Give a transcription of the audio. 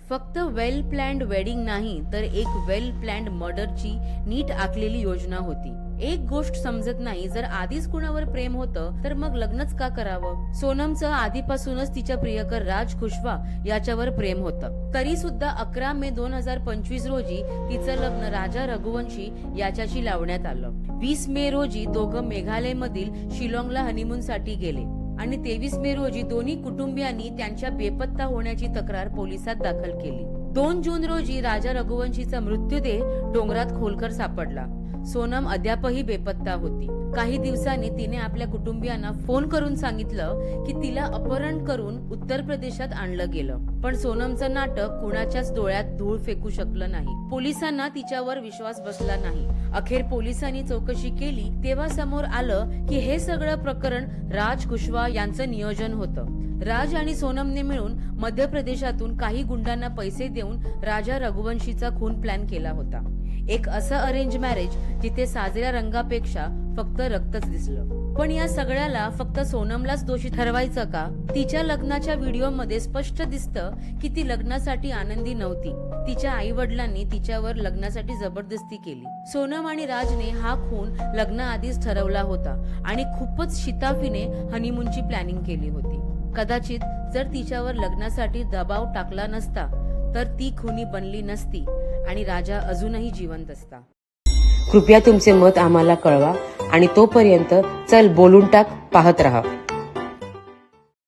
फक्त वेल planned wedding नाही तर एक वेल प्लॅन्ड मर्डरची नीट आखलेली योजना होती। एक गोष्ट समजत नाही, जर आधीच कुणावर प्रेम होतं तर मग लग्नच का करावं। सोनमचं आधीपासूनच तिच्या प्रियकर राज कुशवा याच्यावर प्रेम होतं, तरी सुद्धा 11 मे 2025 रोजी तिचं लग्न राजा रघुवंशी याच्याशी लावण्यात आलं। 20 मे रोजी दोघं मेघालय मधील शिलाँगला हनीमून साठी गेले आणि 23 मे रोजी दोन्ही कुटुंबियांनी त्यांच्या बेपत्ता होण्याची तक्रार पोलिसात दाखल केली। 2 जून रोजी राजा रघुवंशीचा मृत्यूदेह डोंगरात खोलकर सापडला। सोनम अद्यापही बेपत्ता होती। काही दिवसांनी तिने आपल्या कुटुंबियांना फोन करून सांगितलं की तिला अपहरण करून उत्तर प्रदेशात आणलं गेलं, पण सोनमचं नाटक कुणाच्याच डोळ्यात धूळ फेकू शकलं नाही। पोलिसांना तिच्यावर विश्वास बसला नाही। अखेर पोलिसांनी चौकशी केली तेव्हा समोर आलं की हे सगळं प्रकरण राज कुशवा यांचं नियोजन होतं। राज आणि सोनमने मिळून मध्य प्रदेशातून काही गुंडांना पैसे देऊन राजा रघुवंशीचा खून प्लॅन केला होता। एक असं अरेंज मॅरेज जिथे साजऱ्या रंगापेक्षा फक्त रक्तच दिसलं। पण या सगळ्याला फक्त सोनमलाच दोषी ठरवायचं का? तिच्या लग्नाच्या व्हिडिओमध्ये स्पष्ट दिसतं की ती लग्नासाठी आनंदी नव्हती। तिच्या आई वडिलांनी तिच्यावर लग्नासाठी जबरदस्ती केली। सोनम आणि राजने हा खून लग्नाआधीच ठरवला होता आणि खूपच शिताफीने हनीमूनची प्लॅनिंग केली होती। कदाचित जर तिच्यावर लग्नासाठी दबाव टाकला नसता तर ती खुनी बनली नसती आणि राजा अजूनही जिवंत असता। कृपया तुमचे मत आम्हाला कळवा आणि तोपर्यंत चल बोलून टाक पाहत रहा।